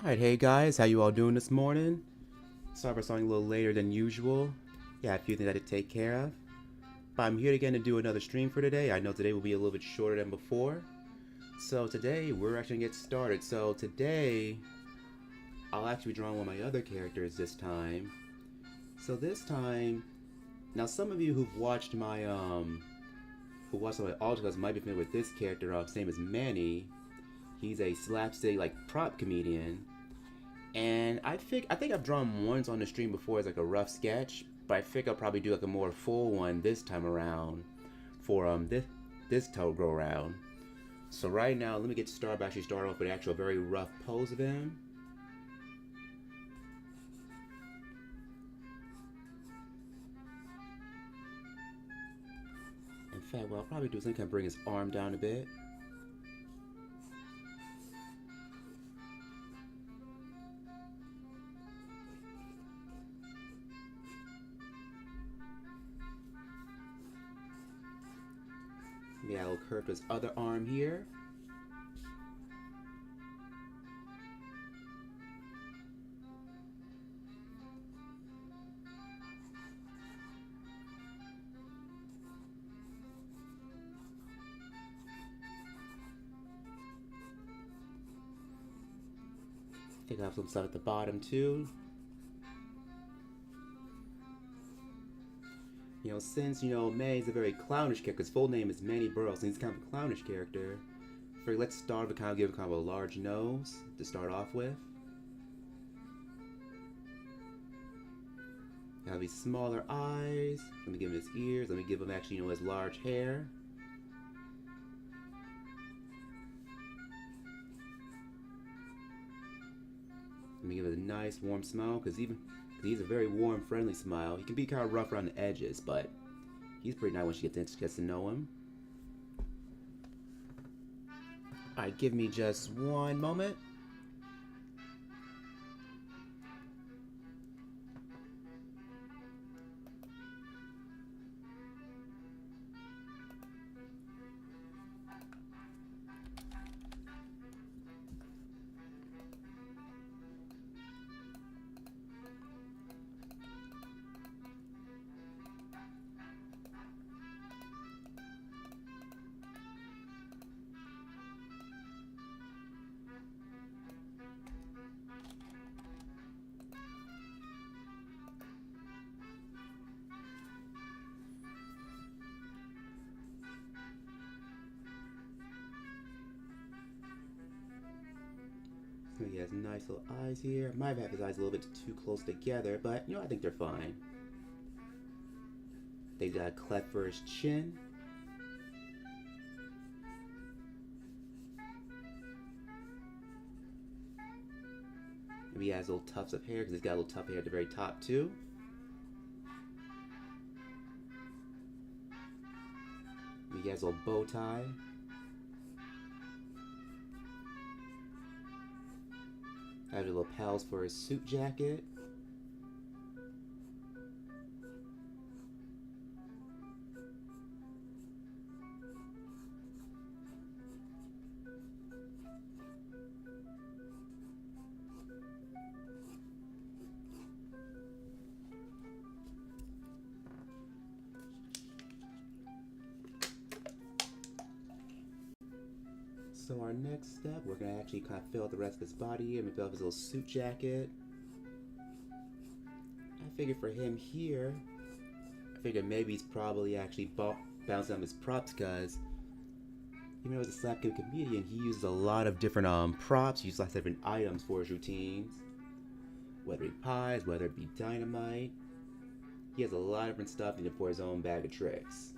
Alright, hey guys, how you all doing this morning? Sorry for starting a little later than usual. Yeah, a few things I had to take care of. But I'm here again to do another stream for today. I know today will be a little bit shorter than before. So today, we're actually going to get started. So today, I'll actually be drawing one of my other characters this time. So this time, now some of you who watched some of my alternate might be familiar with this character. His name is Manny. He's a slapstick, prop comedian. And I think I've drawn him once on the stream before as like a rough sketch, but I think I'll probably do like a more full one this time around for this toe go around. So right now, let me get started by actually start off with an actual very rough pose of him. In fact, what I'll probably do is I can bring his arm down a bit. Maybe I'll curve his other arm here. I think I have some stuff at the bottom too. Since, Manny's a very clownish character, his full name is Manny Berle, so he's kind of a clownish character. Let's start with give him kind of a large nose to start off with. Have these smaller eyes. Let me give him his ears. Let me give him actually, his large hair. Let me give it a nice warm smile, because he's a very warm, friendly smile. He can be kind of rough around the edges, but he's pretty nice when she gets to know him. Alright, give me just one moment. He has nice little eyes here. Might have his eyes a little bit too close together, but I think they're fine. They've got a cleft for his chin. Maybe he has little tufts of hair because he's got a little tuft hair at the very top too. Maybe he has a little bow tie. I have the lapels for his suit jacket. So our next step, we're going to actually kind of fill out the rest of his body and fill out his little suit jacket. I figured for him here, I figured maybe he's probably actually bouncing on his props because even though he's a slapstick comedian, he uses a lot of different props, he uses lots of different items for his routines. Whether it be pies, whether it be dynamite. He has a lot of different stuff in it for his own bag of tricks.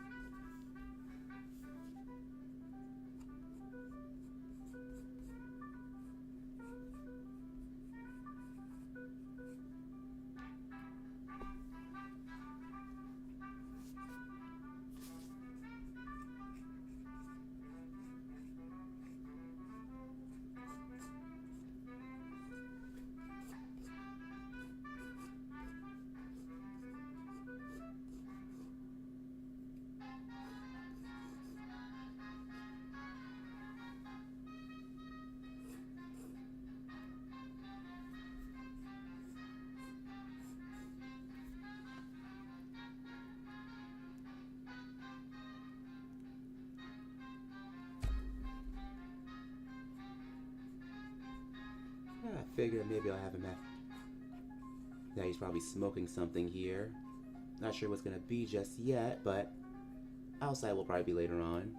figured maybe I'll have him at... Yeah, he's probably smoking something here. Not sure what's gonna be just yet, but outside will probably be later on.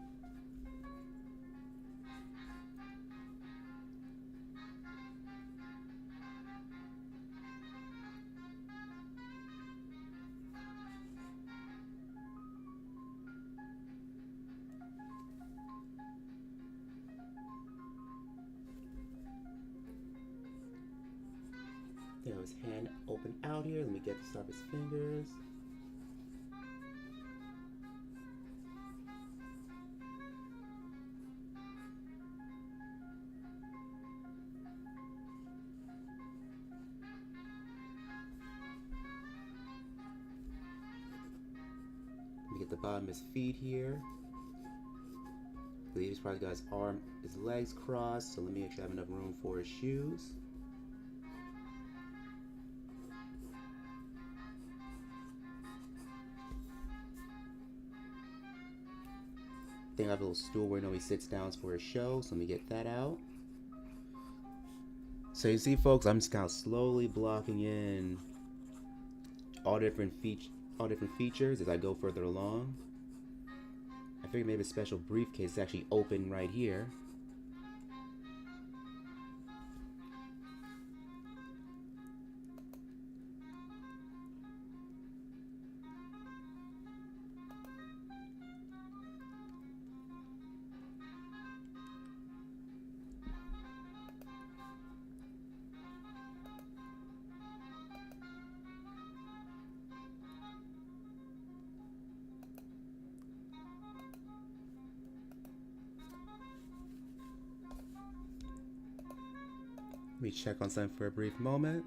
There his hand open out here. Let me get to start his fingers. Let me get the bottom of his feet here. I believe he's probably got his legs crossed, so let me make sure I have enough room for his shoes. I think I have a little stool where he sits down for his show, so let me get that out. So you see, folks, I'm just kind of slowly blocking in all different features as I go further along. I figured maybe a special briefcase is actually open right here. Let me check on something for a brief moment.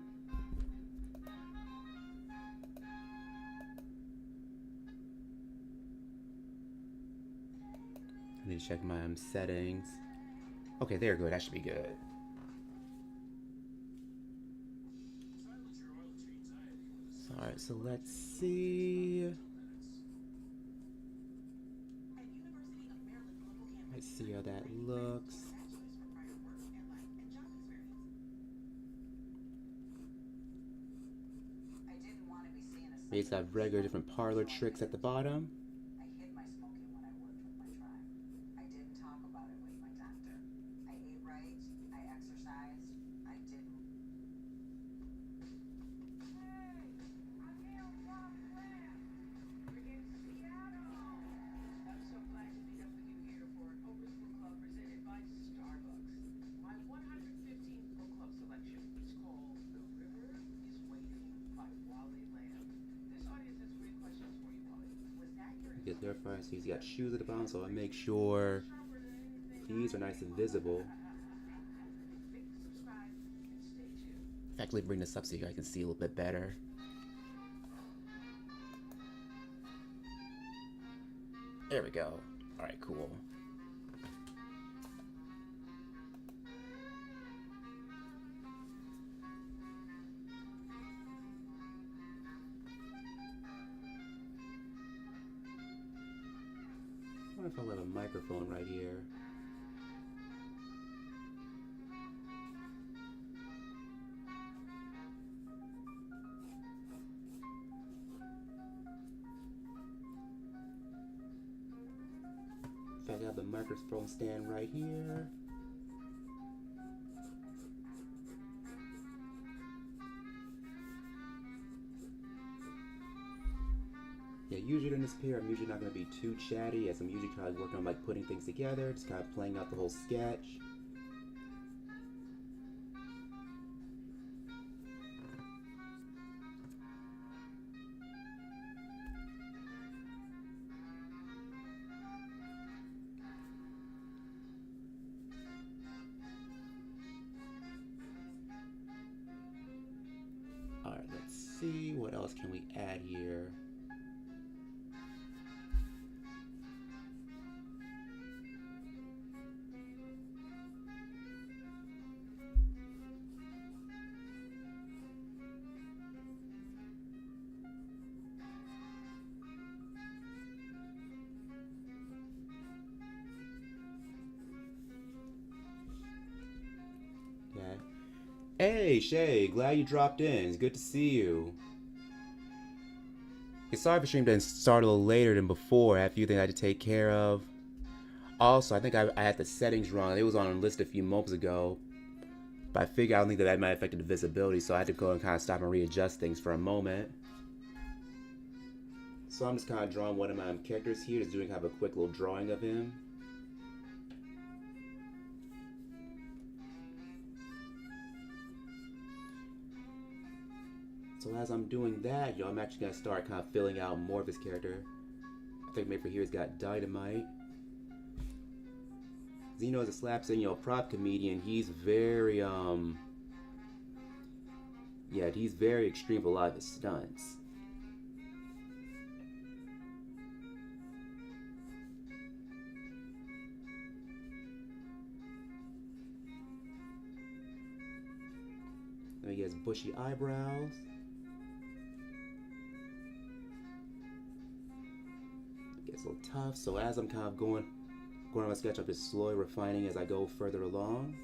I need to check my settings. Okay, there we go. That should be good. Alright, so let's see. Let's see how that looks. It's got regular different parlor tricks at the bottom. I hid my smoking when I worked with my tribe. I didn't talk about it with my doctor. I ate right, I exercised, I didn't. Hey, I'm here from Lamb. We're in Seattle. I'm so glad to meet up with you here for an Oprah's Book Club presented by Starbucks. My 115th book club selection is called The River is Waiting by Wally Lamb. Get there first. He's got shoes at the bottom, so I make sure these are nice and visible. In fact, let me bring this up so you guys can see a little bit better. There we go. Alright, cool. I wonder if I'll have a microphone right here. In fact, I have the microphone stand right here. Yeah, usually in this pair, I'm usually not going to be too chatty, as I'm usually kind of working on like putting things together, just kind of playing out the whole sketch. Alright, let's see, what else can we add here? Hey, Shay, glad you dropped in. It's good to see you. Sorry for stream didn't start a little later than before. I had a few things I had to take care of. Also, I think I had the settings wrong. It was on a list a few moments ago. But I figured I don't think that might have affected the visibility, so I had to go and kind of stop and readjust things for a moment. So I'm just kind of drawing one of my characters here, just doing kind of a quick little drawing of him. So as I'm doing that, I'm actually going to start kind of filling out more of his character. I think maybe for here he's got dynamite. Zeno is a slapstick, prop comedian. He's very, he's very extreme with a lot of his stunts. Then he has bushy eyebrows. Gets a little tough. So as I'm kind of going on my sketch, I'm just slowly refining as I go further along.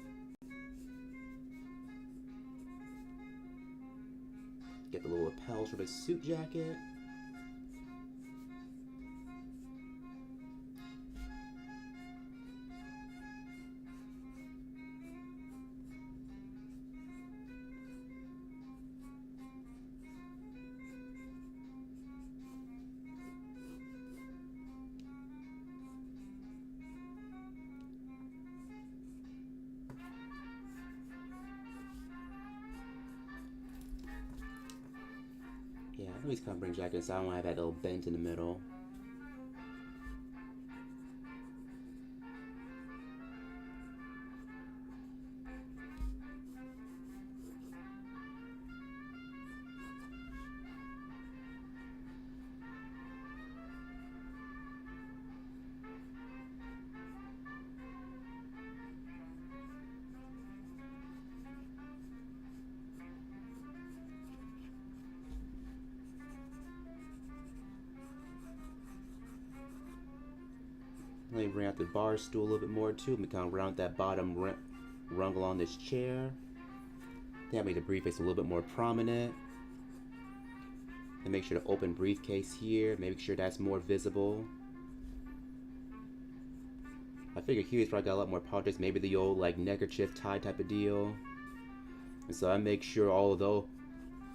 Get the little lapels from his suit jacket. Yeah, I know he's kind of bring jacket, so I don't want to have that little bent in the middle. Let me bring out the bar stool a little bit more too. Let me kind of round that bottom rung along this chair. That made the briefcase a little bit more prominent. And make sure to open briefcase here. Make sure that's more visible. I figure here he's probably got a lot more projects. Maybe the old like neckerchief tie type of deal. And so I make sure all of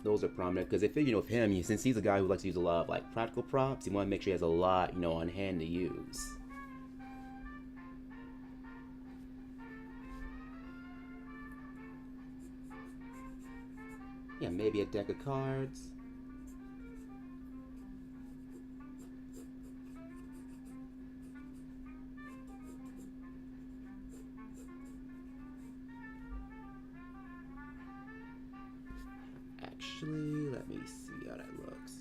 those are prominent, because I figure with him, since he's a guy who likes to use a lot of like practical props, you want to make sure he has a lot on hand to use. Yeah, maybe a deck of cards. Actually, let me see how that looks.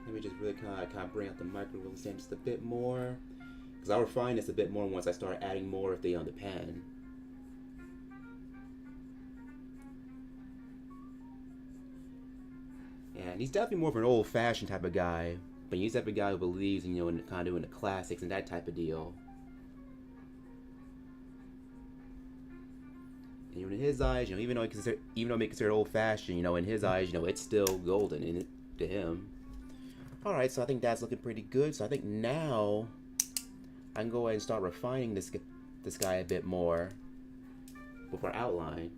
Let me just really kind of bring out the microphone stand just a bit more, because I'll refine this a bit more once I start adding more of the pen. And he's definitely more of an old-fashioned type of guy, but he's the type of guy who believes in kind of doing the classics and that type of deal. And in his eyes, even though it may be considered old-fashioned, in his eyes, it's still golden to him. Alright, so I think that's looking pretty good. So I think now I can go ahead and start refining this guy a bit more with our outline.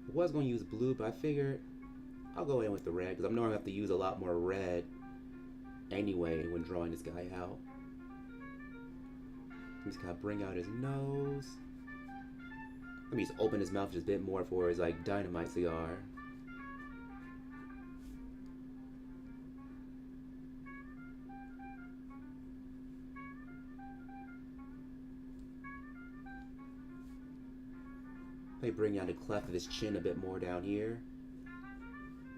I was going to use blue, but I figured I'll go in with the red, because I'm going to have to use a lot more red anyway when drawing this guy out. Just kind of bring out his nose. Let me just open his mouth just a bit more for his like dynamite cigar. Let me bring out the cleft of his chin a bit more down here.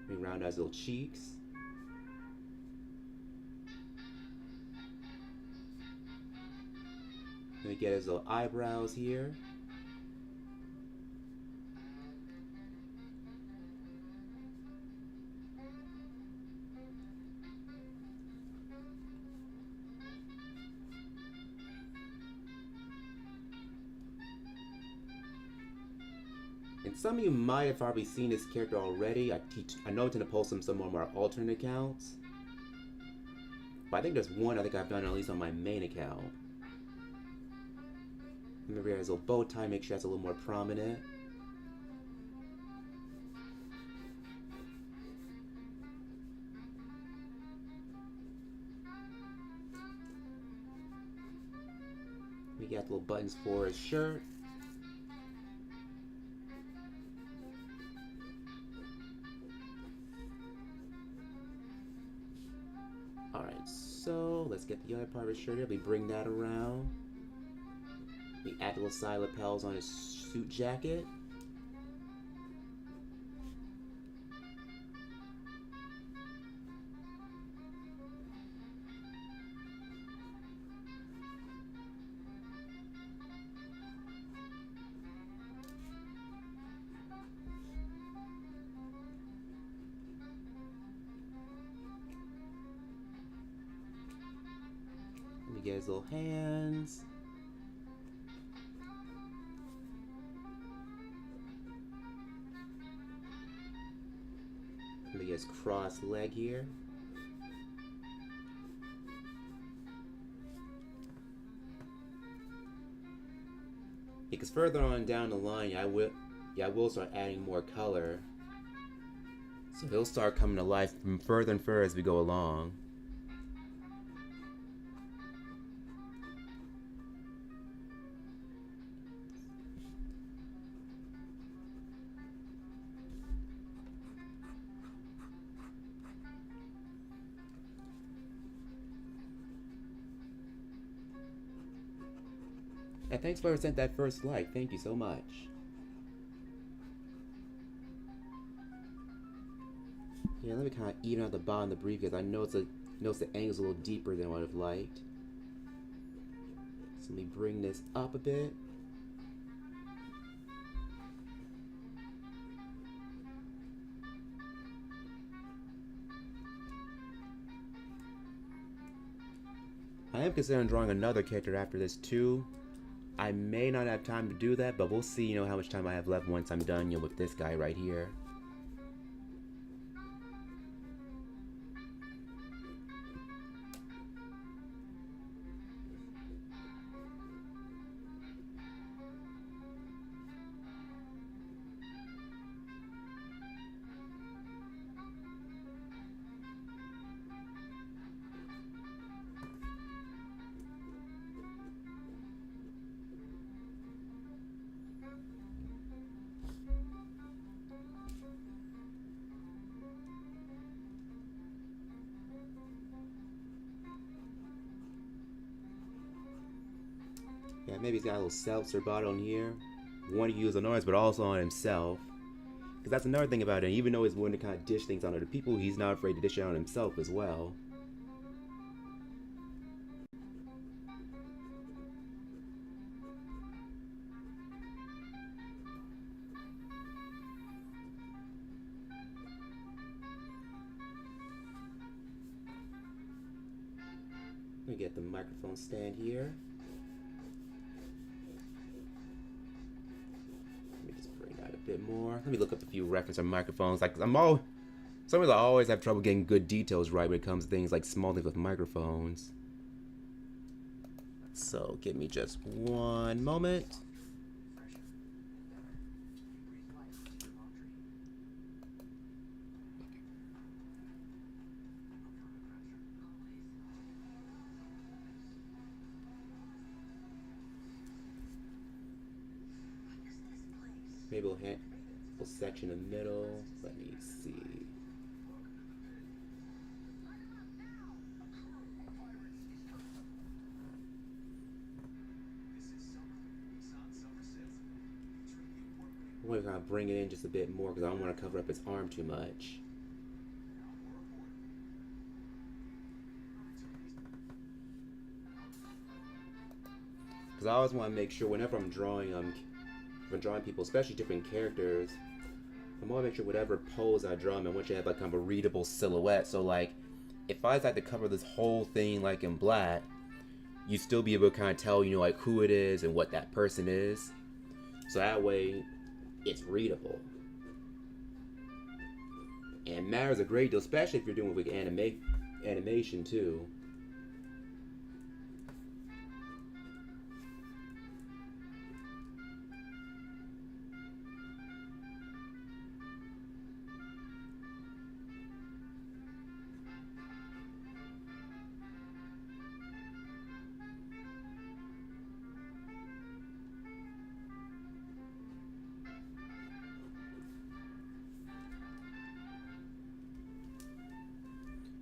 Let me round out his little cheeks. Let me get his little eyebrows here. And some of you might have probably seen this character already. I know I tend to post them some of our alternate accounts. But I think there's one I think I've done at least on my main account. Remember, he has a little bow tie, make sure that's a little more prominent. We got little buttons for his shirt. Alright, so let's get the other part of his shirt here. We bring that around. We add little side lapels on his suit jacket. Let me get his little hands. Let me get his crossed leg here. Because further on down the line, I will start adding more color. So he'll start coming to life from further and further as we go along. And thanks for sent that first like. Thank you so much. Yeah, let me kind of even out the bottom of the brief because I notice the angle's a little deeper than what I've liked. So let me bring this up a bit. I am considering drawing another character after this too. I may not have time to do that, but we'll see, how much time I have left once I'm done, with this guy right here. Yeah, maybe he's got a little seltzer bottle in here. Want to use on ours, but also on himself. Because that's another thing about it. Even though he's willing to kind of dish things on other people, he's not afraid to dish it on himself as well. Let me get the microphone stand here. Bit more. Let me look up a few reference on microphones. Like sometimes I always have trouble getting good details right when it comes to things like small things with microphones. So give me just one moment. Maybe we'll section in the middle. Let me see. I'm going to kind of bring it in just a bit more because I don't want to cover up his arm too much. Because I always want to make sure whenever I'm drawing people, especially different characters, I want to make sure whatever pose I draw them, I want you to have like kind of a readable silhouette. So like, if I decide to cover this whole thing like in black, you still be able to kind of tell, like who it is and what that person is. So that way, it's readable. And matters a great deal, especially if you're doing with animation too.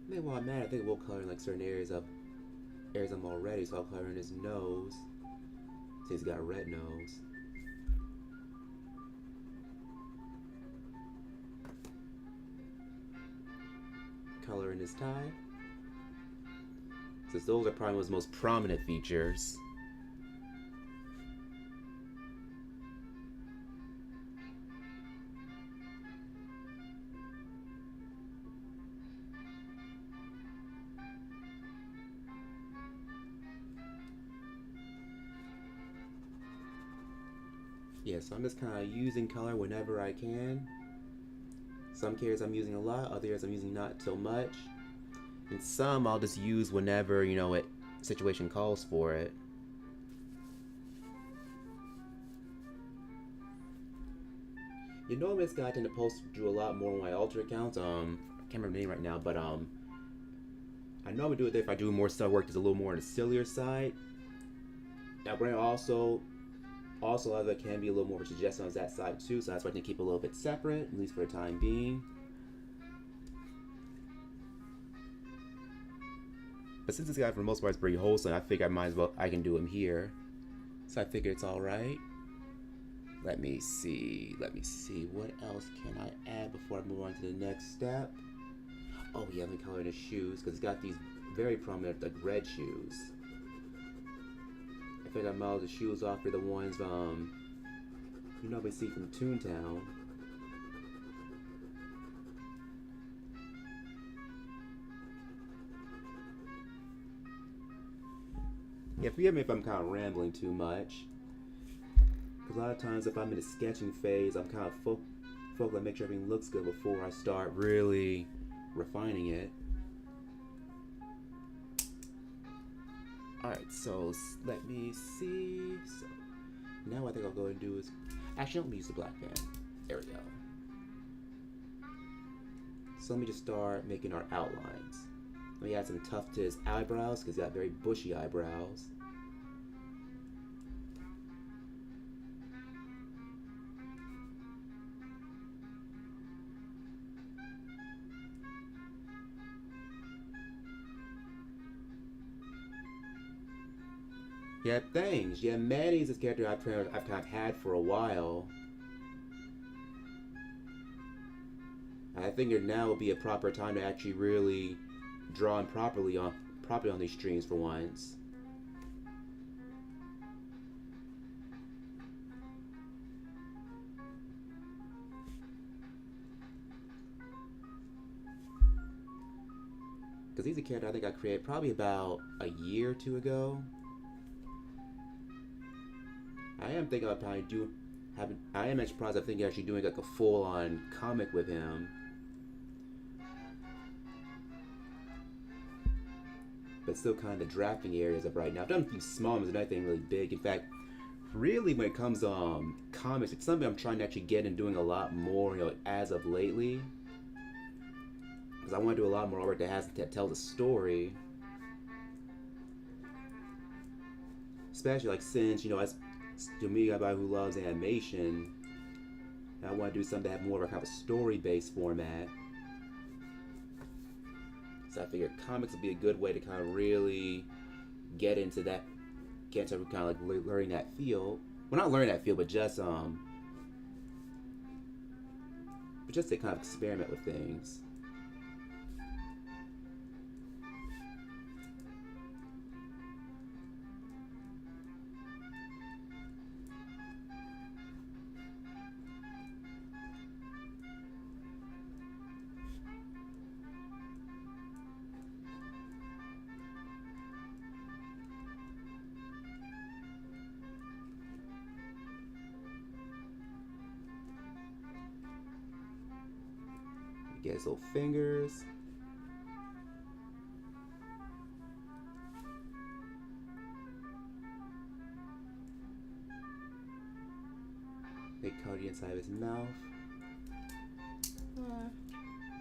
Maybe while I'm at it, I think we'll color in like certain areas of them already. So I'll color in his nose. Since he's got a red nose. Color in his tie. Since those are probably his most prominent features. Yeah, so I'm just kind of using color whenever I can. Some characters I'm using a lot, others I'm using not so much. And some I'll just use whenever, you know, situation calls for it. You know, this guy I tend to post do a lot more on my alter accounts. I can't remember the name right now, but I normally do it there if I do more stuff work that's a little more on the sillier side. Now, granted, also other can be a little more suggestion on that side too, so that's why I can keep it a little bit separate, at least for the time being. But since this guy for the most part is pretty wholesome, I figure I can do him here. So I figure it's alright. Let me see, what else can I add before I move on to the next step? Oh yeah, let me color in his shoes, because he's got these very prominent like red shoes. I think I modeled the shoes off for the ones you know we see from Toontown. Yeah, forgive me if I'm kind of rambling too much. Because a lot of times if I'm in a sketching phase, I'm kind of focused on make sure everything looks good before I start really refining it. Alright, so let me see. So now what I think I'll go and do is actually let me use the black pen. There we go. So let me just start making our outlines. Let me add some tuft to his eyebrows because he's got very bushy eyebrows. Yeah, thanks. Yeah, Manny's this character I've kind of had for a while. I figured now would be a proper time to actually really draw him properly on these streams for once. Because he's a character I think I created probably about a year or two ago. I am thinking I'll probably I am surprised I'm thinking actually doing like a full-on comic with him. But still kind of the drafting areas of right now. I've done a few small ones, nothing really big. In fact, really when it comes to comics, it's something I'm trying to actually get and doing a lot more, you know, as of lately. Because I want to do a lot more work that tells a story. Especially like since, you know, as to me, a guy who loves animation, I want to do something that have more of a kind of story-based format. So I figured comics would be a good way to kind of really get into kind of like learning that field. Well, not learning that field, but just to kind of experiment with things. get his little fingers. They cut the inside of his mouth.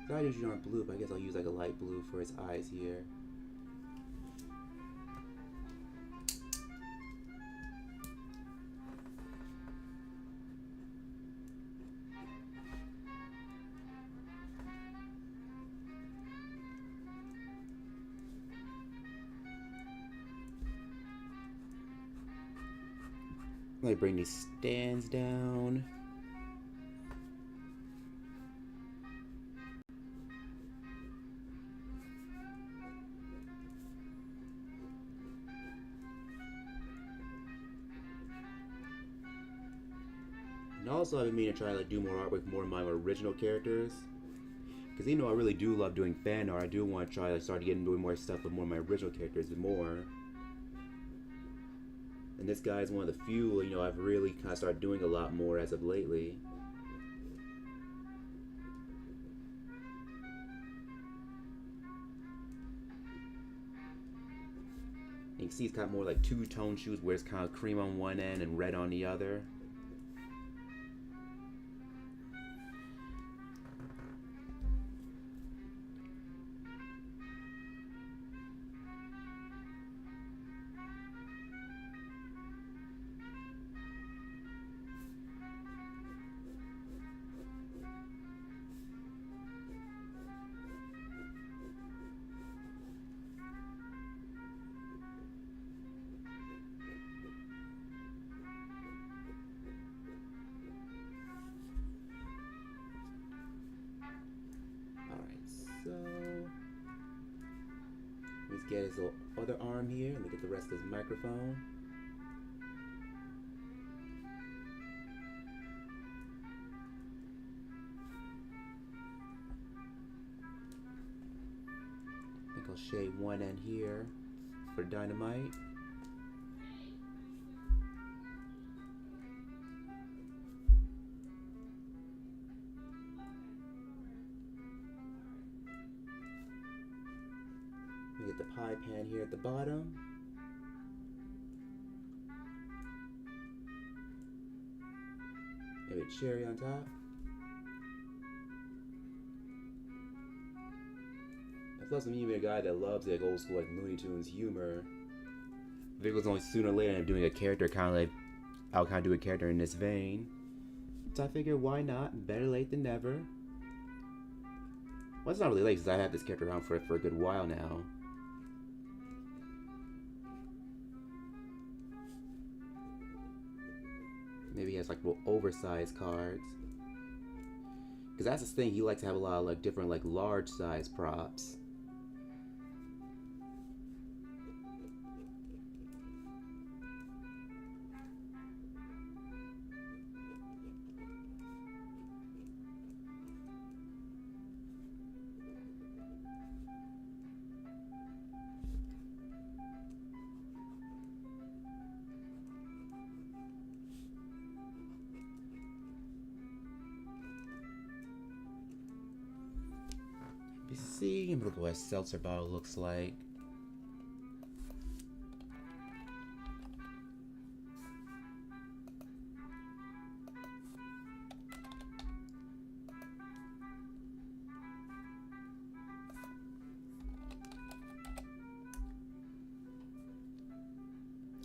So I usually aren't blue, but I guess I'll use like a light blue for his eyes here. Let me bring these stands down. And also I've been meaning to try to like, do more art with more of my original characters. Because even though I really do love doing fan art, I do want to try to like, start getting doing more stuff with more of my original characters and more. And this guy is one of the few, you know, I've really kind of started doing a lot more as of lately. And you can see it's kind of more like two-tone shoes where it's kind of cream on one end and red on the other. So, let's get his little other arm here. Let me get the rest of his microphone. I think I'll shade one end here for dynamite. Get the pie pan here at the bottom. Maybe a cherry on top. Plus, I'm even a guy that loves like old school like Looney Tunes humor. I think it was only sooner or later I'm doing a character kind of like I'll kind of do a character in this vein. So I figured why not? Better late than never. Well, it's not really late because I have this character around for a good while now. Maybe he has like little oversized cards. Because that's the thing, he likes to have a lot of like different like large size props. See, look what a seltzer bottle looks like.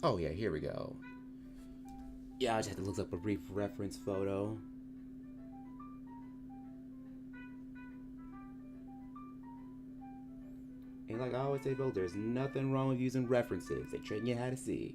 Oh yeah, here we go. Yeah, I just had to look up a brief reference photo. And like I always say, folks, there's nothing wrong with using references. They train you how to see.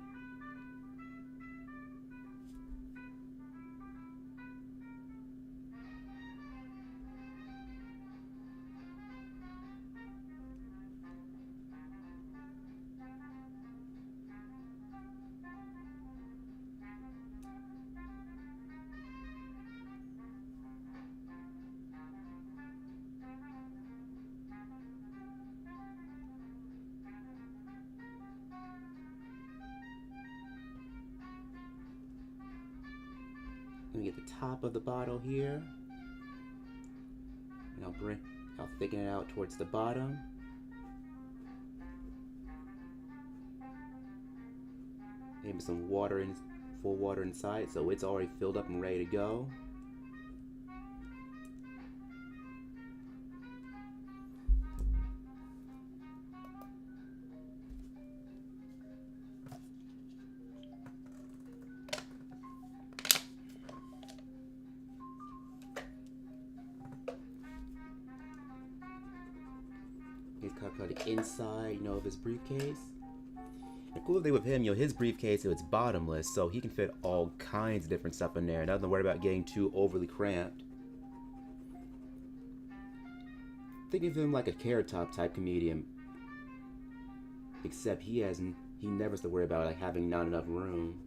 Let me get the top of the bottle here. And I'll bring I'll thicken it out towards the bottom. Maybe some water in, full water inside, so it's already filled up and ready to go. He's cut the inside, of his briefcase. The cool thing with him, his briefcase, it's bottomless, so he can fit all kinds of different stuff in there. Nothing to worry about getting too overly cramped. Think of him like a Carrot Top type comedian, except he never has to worry about like having not enough room.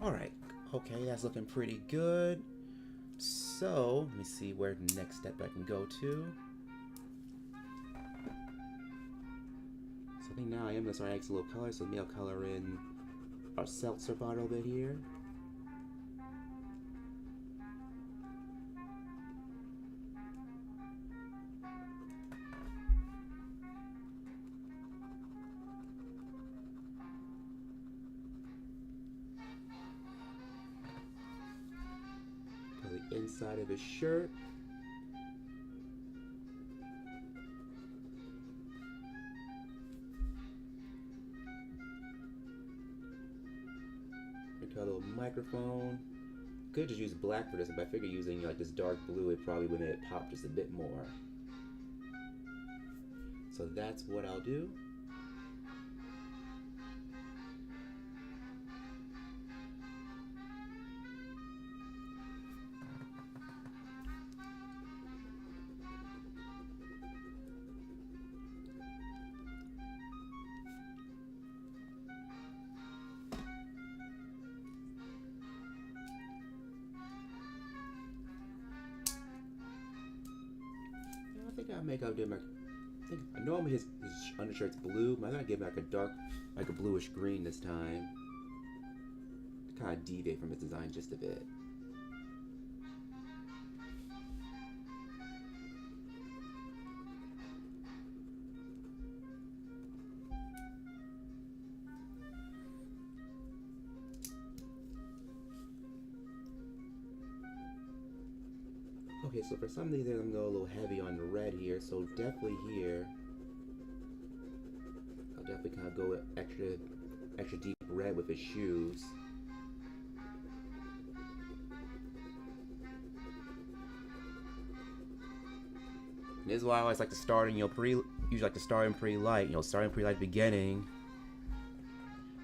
Alright, okay, that's looking pretty good. So, let me see where the next step I can go to. So I think now I am going to start adding some little colors. So maybe I'll color in our seltzer bottle bit here. The inside of his shirt. We got a little microphone. Could just use black for this, but I figure using like this dark blue, it probably would make it pop just a bit more. So that's what I'll do. I think I'll make up him. I know his undershirt's blue, but I gotta give him like a dark, like a bluish green this time. To kind of deviate from his design just a bit. Okay, so for some reason I'm going a little heavy on the red here, so definitely here, I'll definitely kind of go with extra deep red with his shoes. And this is why I always like to start in, usually like to start in pretty light, starting pretty light at the beginning,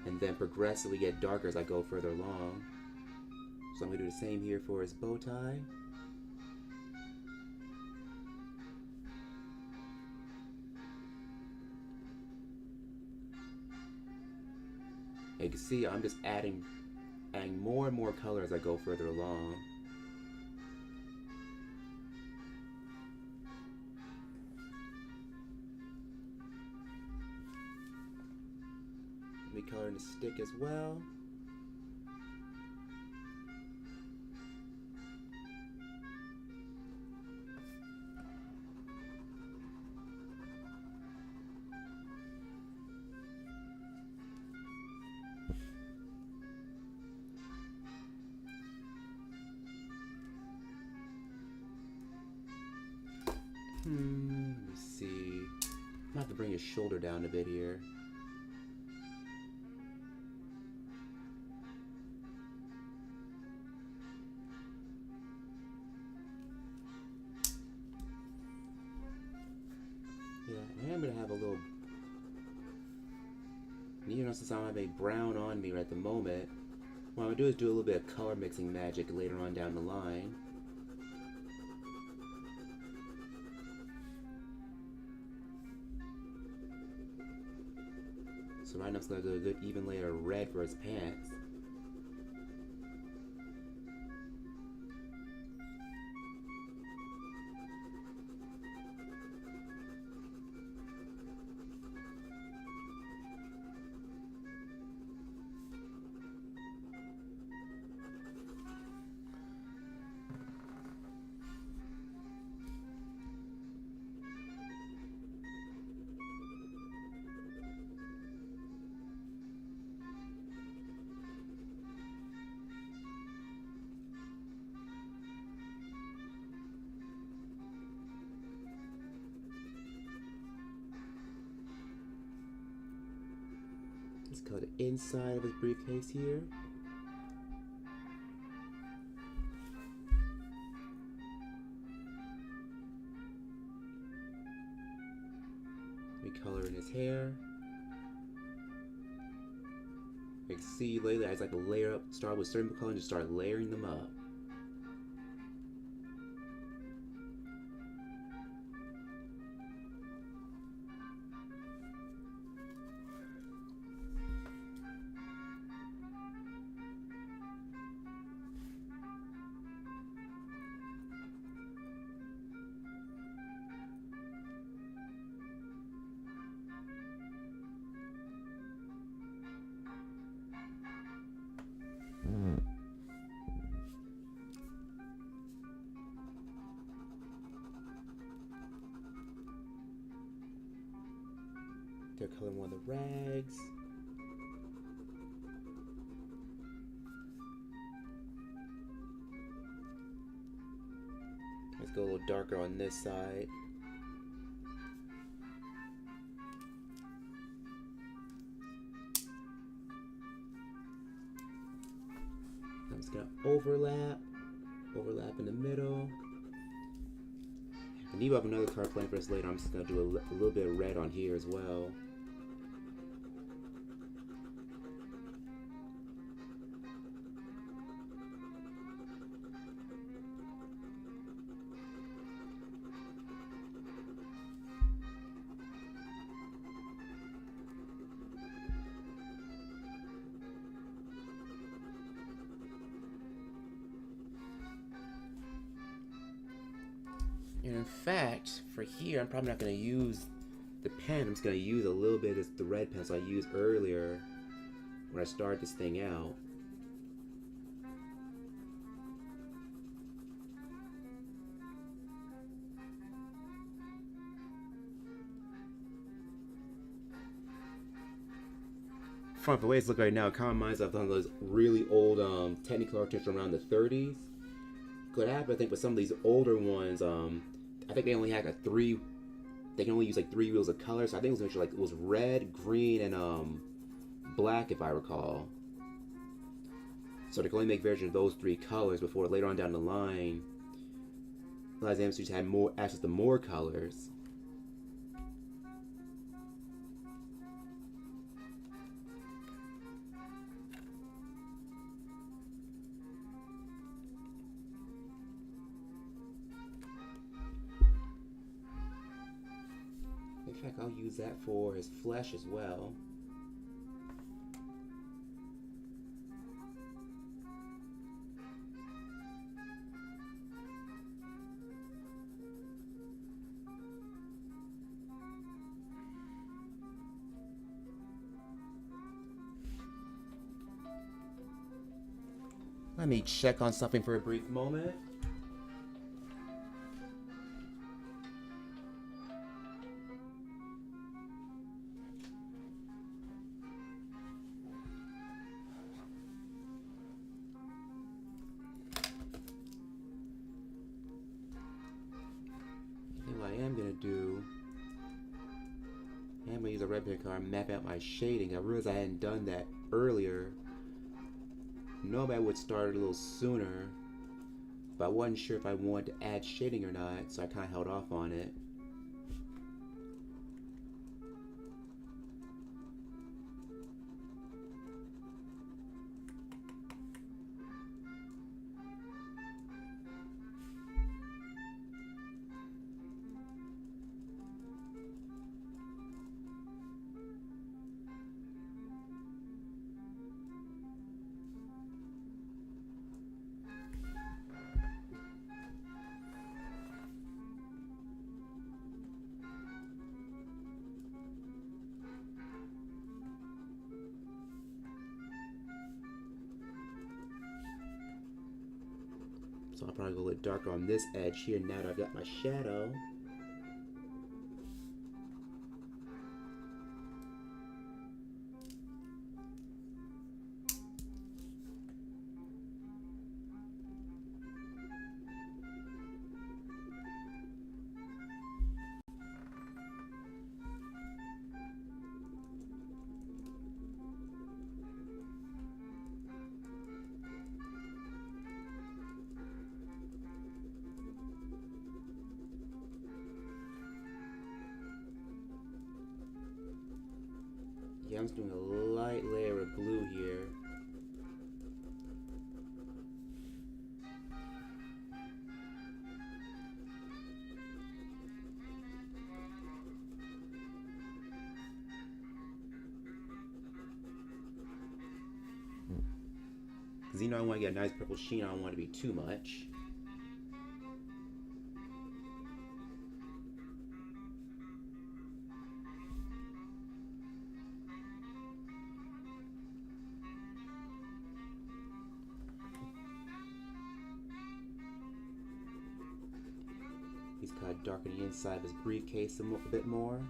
and then progressively get darker as I go further along. So I'm going to do the same here for his bow tie. You can see I'm just adding more and more color as I go further along. Let me color in the stick as well. Let me see. I'm gonna have to bring his shoulder down a bit here. Yeah, I am gonna have a little. Even though since I don't have a brown on me right at the moment, what I'm gonna do is do a little bit of color mixing magic later on down the line. So right now it's gonna do a good even layer of red for his pants. Let's color the inside of his briefcase here. We color in his hair. You can see lately I just like to layer up, start with certain colors and just start layering them up. They're coloring one of the rags. Let's go a little darker on this side. I'm just gonna overlap in the middle. I need to have another card playing for us later. I'm just gonna do a little bit of red on here as well. And in fact, for here, I'm probably not going to use the pen. I'm just going to use a little bit of the red pencil I used earlier when I started this thing out. From the way it's looking right now, it kind of reminds me of those really old Technicolor cartoons from around the 30s. Could happen, I think, with some of these older ones. I think they only had like three. They can only use like 3 wheels of color. So I think it was actually like it was red, green, and black, if I recall. So they can only make versions of those 3 colors before later on down the line, Liza Amsterdam had more access to more colors. In fact, I'll use that for his flesh as well. Let me check on something for a brief moment. I'm gonna use a red pen card, map out my shading. I realized I hadn't done that earlier. Normally I would start a little sooner, but I wasn't sure if I wanted to add shading or not, so I kind of held off on it. So I'll probably go a little darker on this edge here now that I've got my shadow. I'm just doing a light layer of blue here. Because you know I want to get a nice purple sheen, I don't want it to be too much. He's kind of darkening the inside of his briefcase a bit more.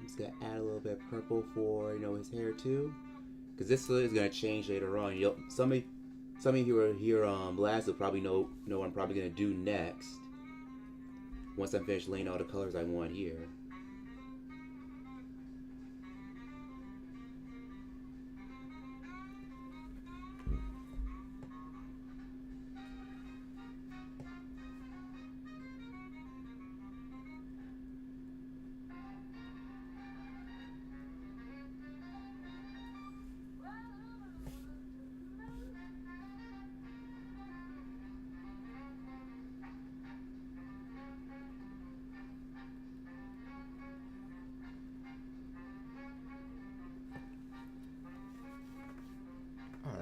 Just gonna add a little bit of purple for his hair too, because this is gonna change later on. Some of you who are here last will probably know what I'm probably gonna do next. Once I'm finished laying all the colors I want here.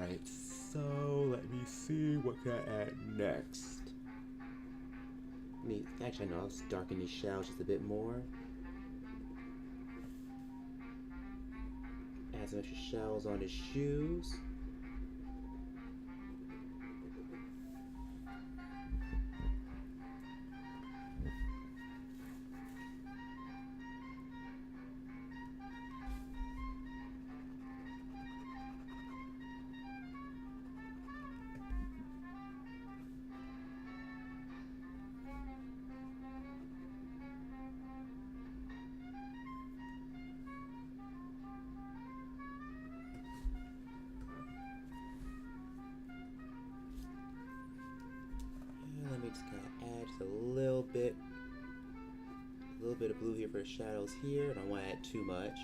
Alright, so let me see what can I add next. Actually, no, I'll just darken these shadows just a bit more. Add some extra shadows on his shoes. Let me just kind of add just a little bit of blue here for the shadows here. I don't want to add too much.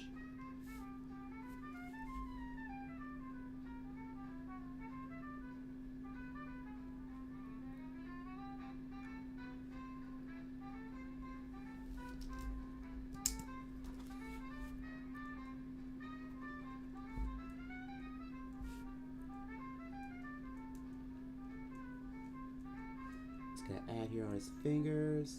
Gonna add here on his fingers.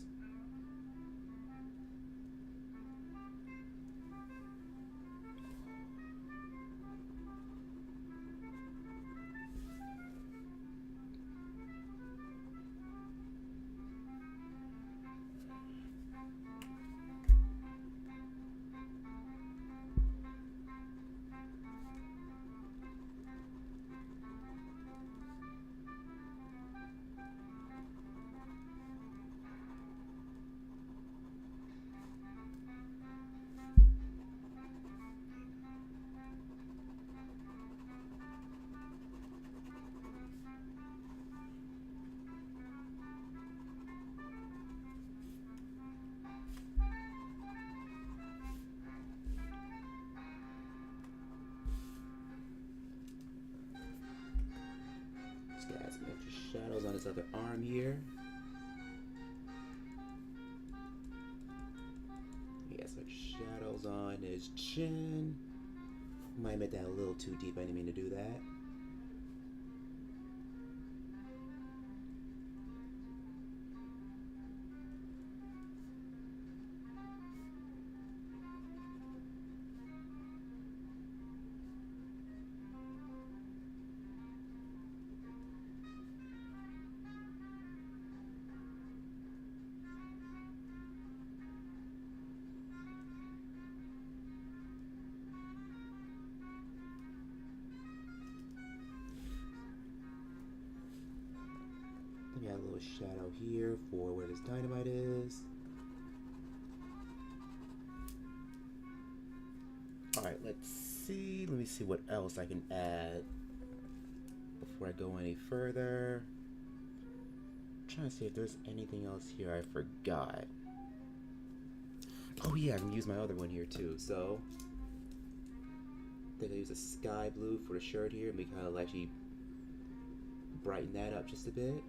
Just add some extra shadows on his other arm here. He has some shadows on his chin. Might make that a little too deep. I didn't mean to do that. Maybe add a little shadow here for where this dynamite is. Alright, let's see. Let me see what else I can add before I go any further. I'm trying to see if there's anything else here I forgot. Oh yeah, I can use my other one here too. So I think I use a sky blue for the shirt here, and we kind of actually brighten that up just a bit.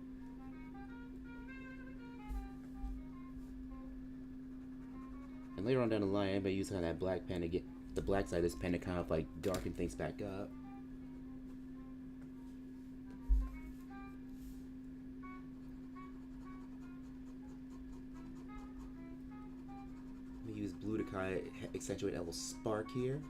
And later on down the line, I may use kind of that black pen to get the black side of this pen to kind of like darken things back up. Use blue to kind of accentuate that little spark here.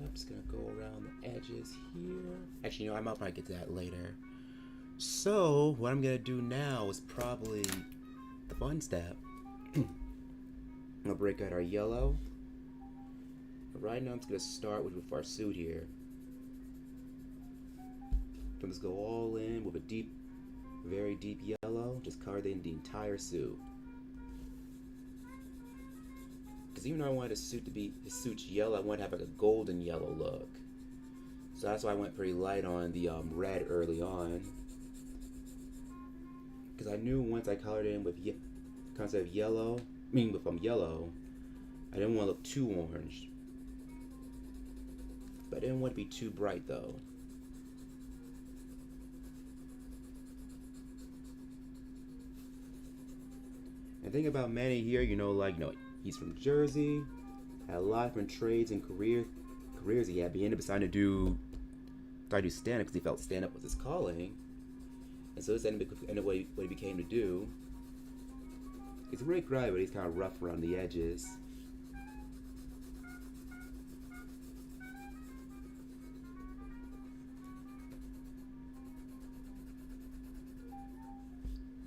I'm just gonna go around the edges here. Actually, you know, I might probably get to that later. So, what I'm gonna do now is probably the fun step. I'm gonna break out our yellow. But right now, I'm just gonna start with our suit here. I'm just go all in with a deep, very deep yellow. Just cover in the entire suit. Because even though I wanted his suit's yellow, I wanted to have like a golden yellow look. So that's why I went pretty light on the red early on. Because I knew once I colored in with concept of yellow, with yellow, I didn't want to look too orange. But I didn't want to be too bright though. And the thing about Manny here, he's from Jersey, had a lot of different trades and careers he had, but he ended up deciding to do stand-up because he felt stand-up was his calling. And so this ended up what he became to do. He's a great guy, but he's kind of rough around the edges.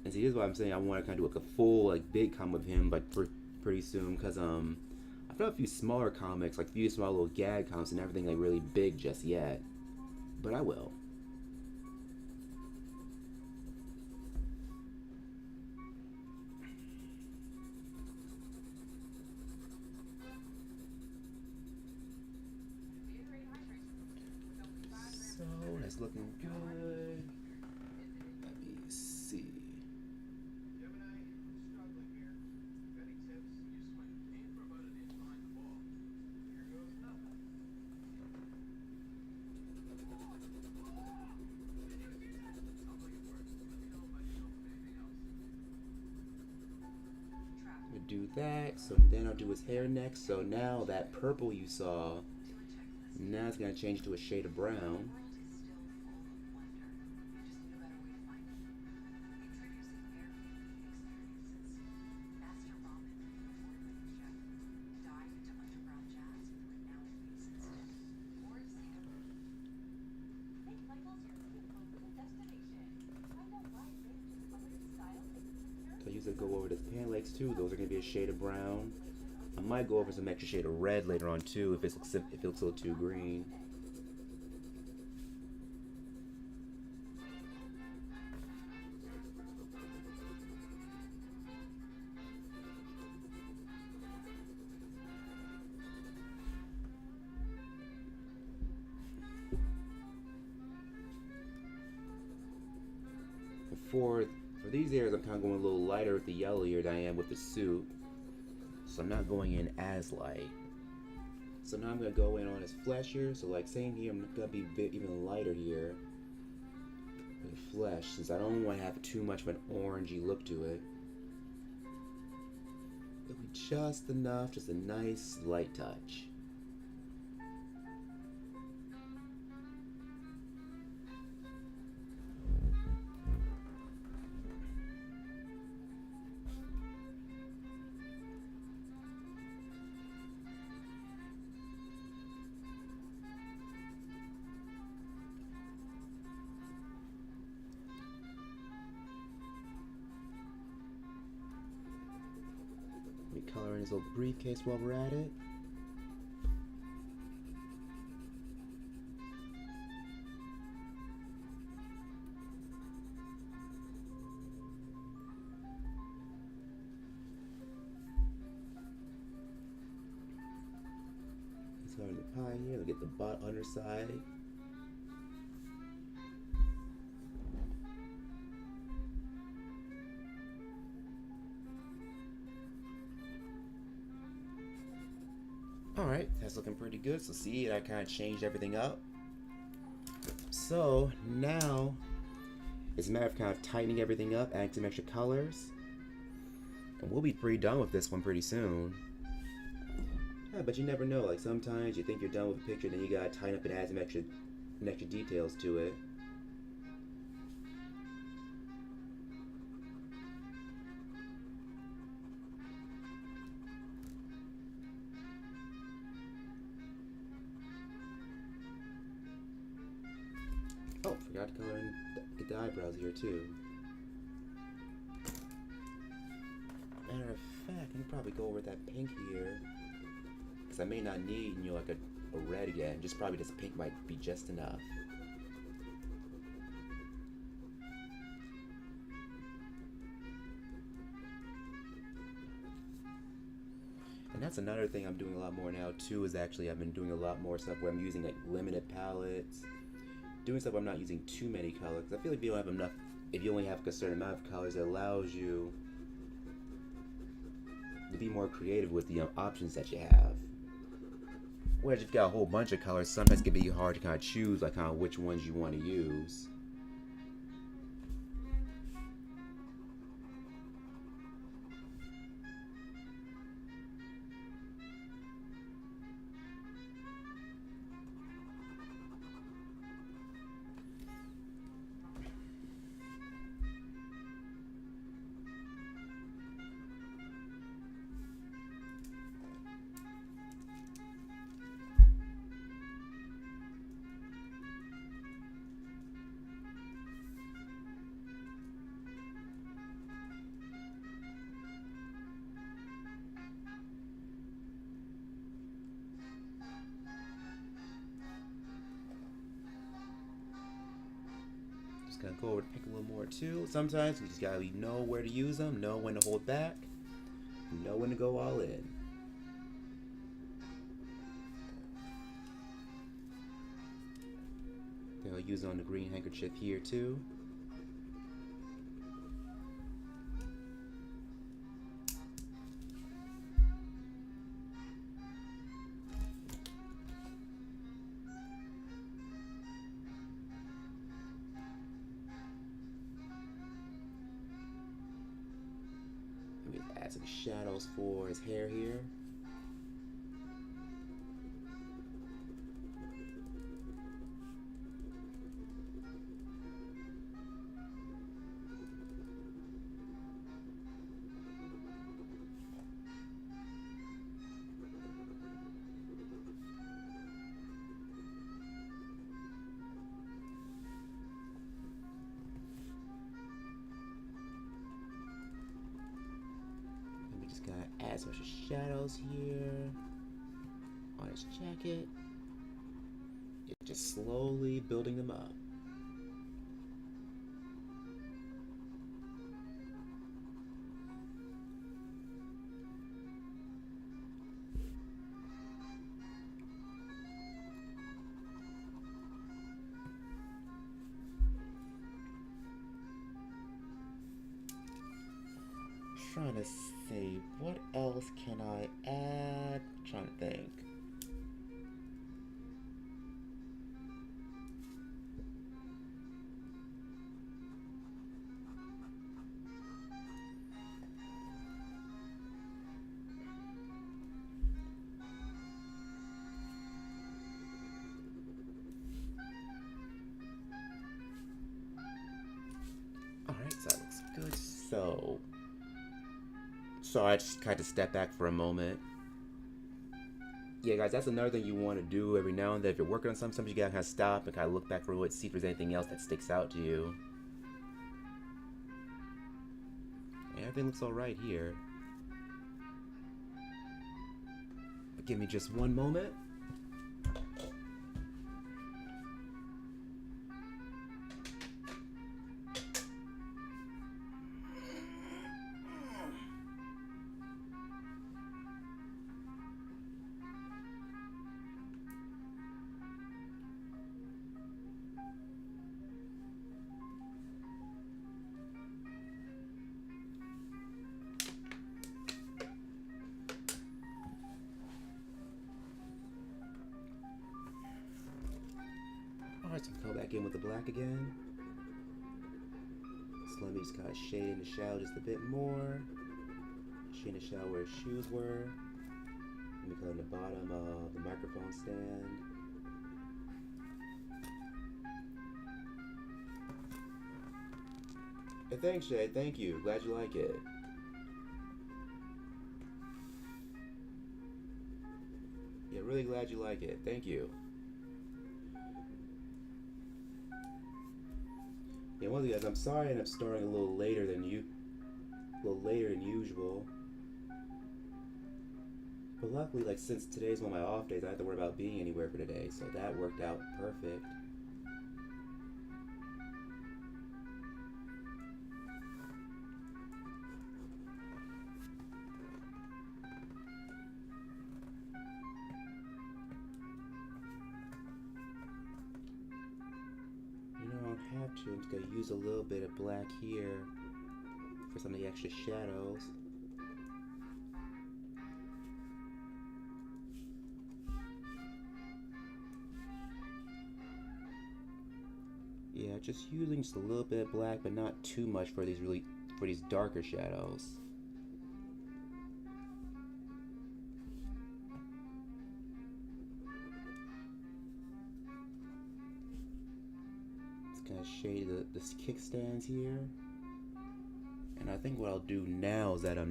And see, here's what I'm saying. I want to kind of do like a full, big comic with him, pretty soon, because I've done a few smaller comics, like a few small little gag comics, and everything really big just yet. But I will. So that's looking good. Let me see. Do that, so then I'll do his hair next. So now that purple you saw, now it's going to change to a shade of brown. So I usually go over the pan legs too. Those are going to be a shade of brown. I might go over some extra shade of red later on too if it looks a little too green. For these areas, I'm kind of going a little lighter with the yellow here than I am with the suit. So I'm not going in as light. So now I'm going to go in on his flesh here. So same here, I'm going to be a bit even lighter here with the flesh, since I don't want to have too much of an orangey look to it. It'll be just enough, just a nice light touch. his little briefcase while we're at it. Let's go to the pie here. Look at the butt underside. Alright, that's looking pretty good. So see, I kind of changed everything up. So now it's a matter of kind of tightening everything up, adding some extra colors. And we'll be pretty done with this one pretty soon. Yeah, but you never know. Like sometimes you think you're done with a picture, then you gotta tighten up and add some extra details to it. Oh, forgot to color in get the eyebrows here too. Matter of fact, I can probably go over that pink here, because I may not need, you know, like a red again. Just probably this pink might be just enough. And that's another thing I'm doing a lot more now too, is actually I've been doing a lot more stuff where I'm using like limited palettes. Doing stuff where I'm not using too many colors. I feel like if you don't have enough, if you only have a certain amount of colors, it allows you to be more creative with the options that you have. Whereas if you've got a whole bunch of colors, sometimes it can be hard to kind of choose like kind of which ones you want to use. Gonna go over to pick a little more too. Sometimes we just gotta know where to use them, know when to hold back, know when to go all in. They'll use it on the green handkerchief here too. Add some shadows for his hair here. Gotta add some extra shadows here on his jacket. You're just slowly building them up. Trying to see what else can I add. Trying to think. All right, so that looks good. So I just kind of step back for a moment. Yeah, guys, that's another thing you want to do every now and then. If you're working on something, you gotta kind of stop and kind of look back for it, see if there's anything else that sticks out to you. And everything looks all right here. Give me just one moment. Alright, so go back in with the black again. So let me just kind of shade in the shadow just a bit more. Shade in the shadow where his shoes were. Let me color in the bottom of the microphone stand. Hey, thanks, Shade. Thank you. Glad you like it. Yeah, really glad you like it. Thank you. Yeah, one of you guys, I'm sorry I ended up starting a little later than usual. But luckily, like, since today's one of my off days, I don't have to worry about being anywhere for today, so that worked out perfect. You know, I don't have to. I'm just gonna use a little bit of black here for some of the extra shadows. Yeah, just using just a little bit of black, but not too much for these darker shadows. Just kind of shade the kickstands here. And I think what I'll do now is that let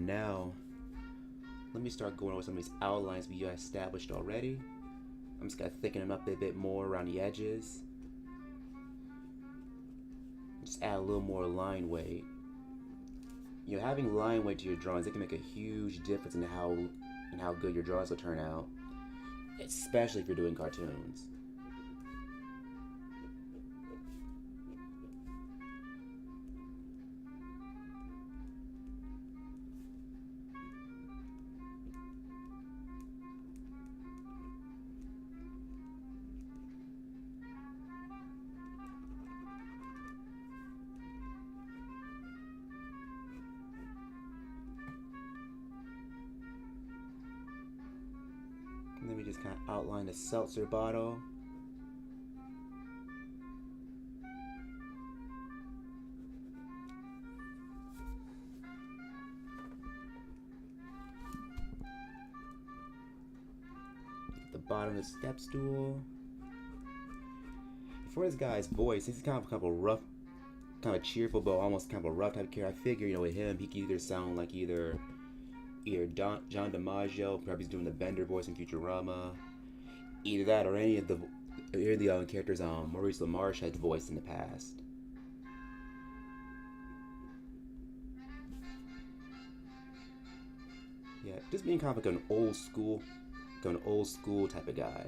me start going over some of these outlines we established already. I'm just gonna thicken them up a bit more around the edges. Just add a little more line weight. You know, having line weight to your drawings, it can make a huge difference in how good your drawings will turn out, especially if you're doing cartoons. And then we just kind of outline the seltzer bottle. The bottom of the step stool. For this guy's voice, he's kind of a rough, kind of cheerful, but almost kind of a rough type of character. I figure, you know, with him, he could either sound like either John DiMaggio, perhaps he's doing the Bender voice in Futurama. Either that or any of the characters Maurice LaMarche had voiced in the past. Yeah, just being kind of like an old school type of guy.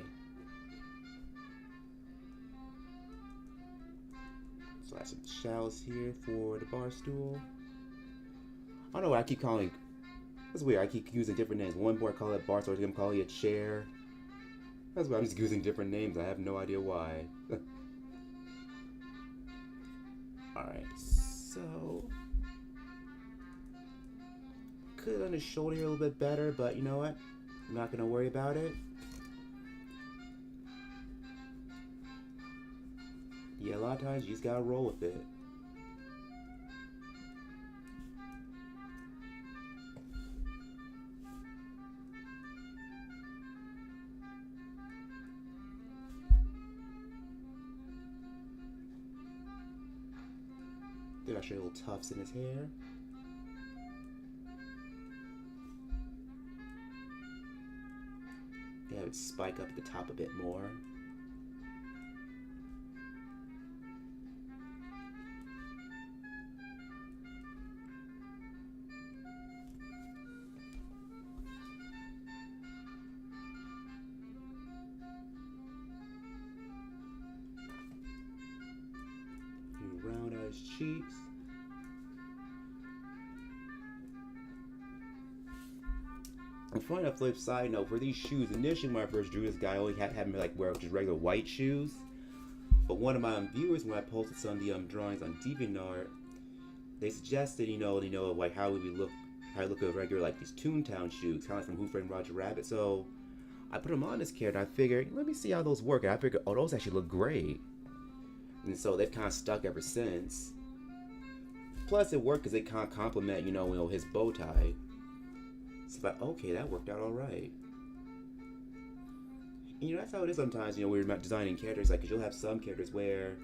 So I have some shells here for the bar stool. I don't know why I keep calling. That's weird. I keep using different names. One boy call it bar stool, I'm calling it chair. That's why I'm just using different names. I have no idea why. Alright, so could have done his shoulder here a little bit better, but you know what? I'm not gonna worry about it. Yeah, a lot of times you just gotta roll with it. Did I show a little tufts in his hair? Yeah, I would spike up at the top a bit more. his cheeks. And funny enough, flip side note, for these shoes, initially when I first drew this guy, I only had him like wear just regular white shoes. But one of my viewers, when I posted some of the drawings on DeviantArt, they suggested, like how we look, how I look at regular like these Toontown shoes, kind of like from Who Framed Roger Rabbit. So I put them on this character. I figured, let me see how those work. And I figured, oh, those actually look great. And so they've kind of stuck ever since. Plus, it worked because they kind of complement, his bow tie. So I thought, okay, that worked out all right. And, that's how it is sometimes, when you're designing characters. Like, 'cause you'll have some characters where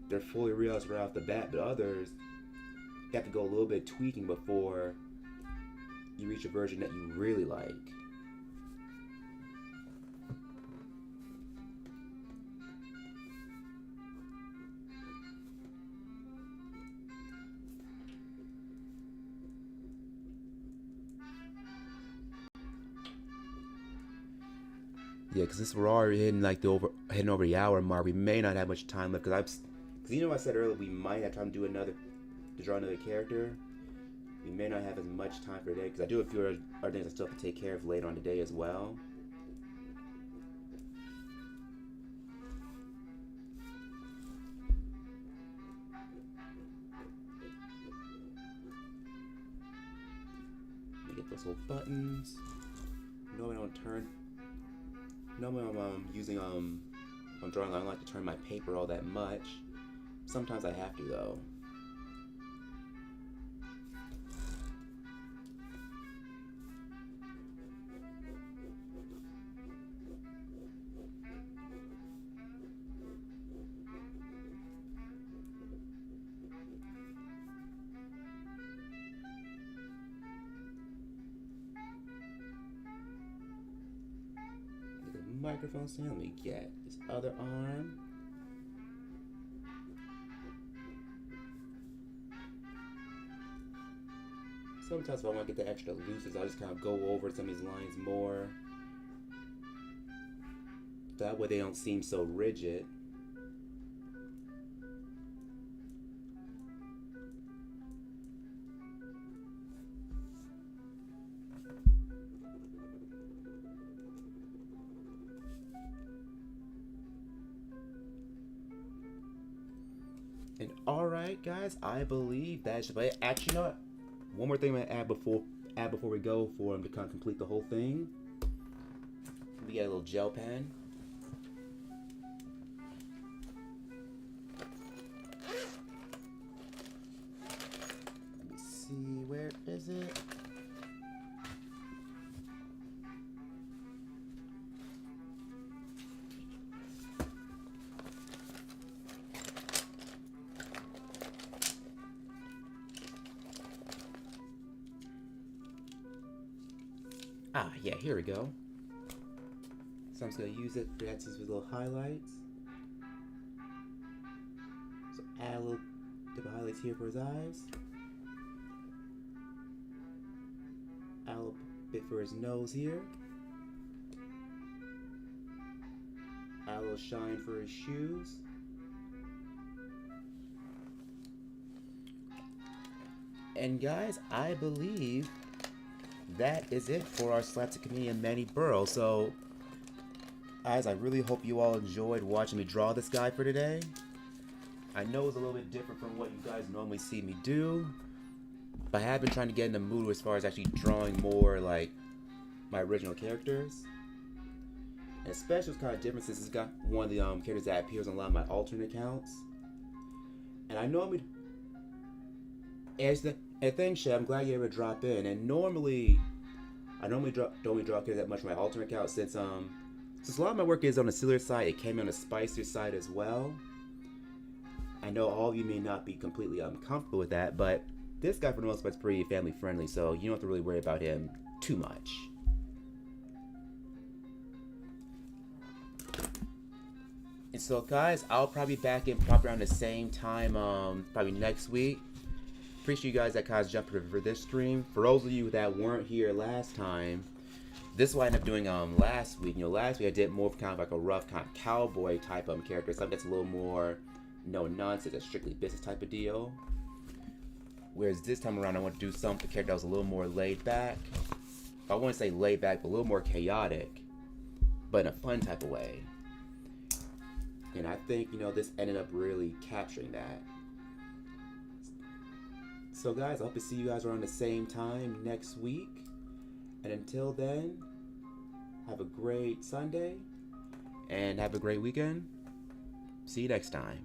they're fully realized right off the bat, but others, you have to go a little bit tweaking before you reach a version that you really like. Yeah, because we're already hitting like heading over the hour mark. We may not have much time left because I said earlier we might have time to draw another character. We may not have as much time for today because I do have a few other things I still have to take care of later on today as well. Let me get those little buttons. Normally I don't turn. Normally I'm drawing, I don't like to turn my paper all that much. Sometimes I have to though. Microphone stand. Let me get this other arm. Sometimes if I want to get the extra looses, I'll just kind of go over some of these lines more. That way they don't seem so rigid. And alright guys, I believe that should be it. Actually, you know what? One more thing I'm gonna add before we go for him to kind of complete the whole thing. We got a little gel pen. Let me see, where is it? Yeah, here we go. So I'm just gonna use it to add some little highlights. So add a little dip of highlights here for his eyes. Add a little bit for his nose here. Add a little shine for his shoes. And guys, I believe that is it for our slapstick comedian Manny Berle. So, guys, I really hope you all enjoyed watching me draw this guy for today. I know it's a little bit different from what you guys normally see me do, but I have been trying to get in the mood as far as actually drawing more like my original characters. And especially it's kind of different since it's got one of the characters that appears on a lot of my alternate accounts. And I normally... And thanks, Chef. I'm glad you were able to drop in. And normally, I don't really draw characters that much on my alternate account since a lot of my work is on the sillier side. It came on the spicier side as well. I know all of you may not be completely comfortable with that, but this guy for the most part is pretty family friendly, so you don't have to really worry about him too much. And so, guys, I'll probably be back in probably around the same time, probably next week. Appreciate you guys that kind of jumped for this stream. For those of you that weren't here last time, this is what I ended up doing last week. Last week I did more of kind of like a rough kind of cowboy type character, something that's a little more no nonsense, a strictly business type of deal. Whereas this time around, I want to do something, a character that was a little more laid back. I wouldn't say laid back, but a little more chaotic, but in a fun type of way. And I think, this ended up really capturing that. So guys, I hope to see you guys around the same time next week. And until then, have a great Sunday and have a great weekend. See you next time.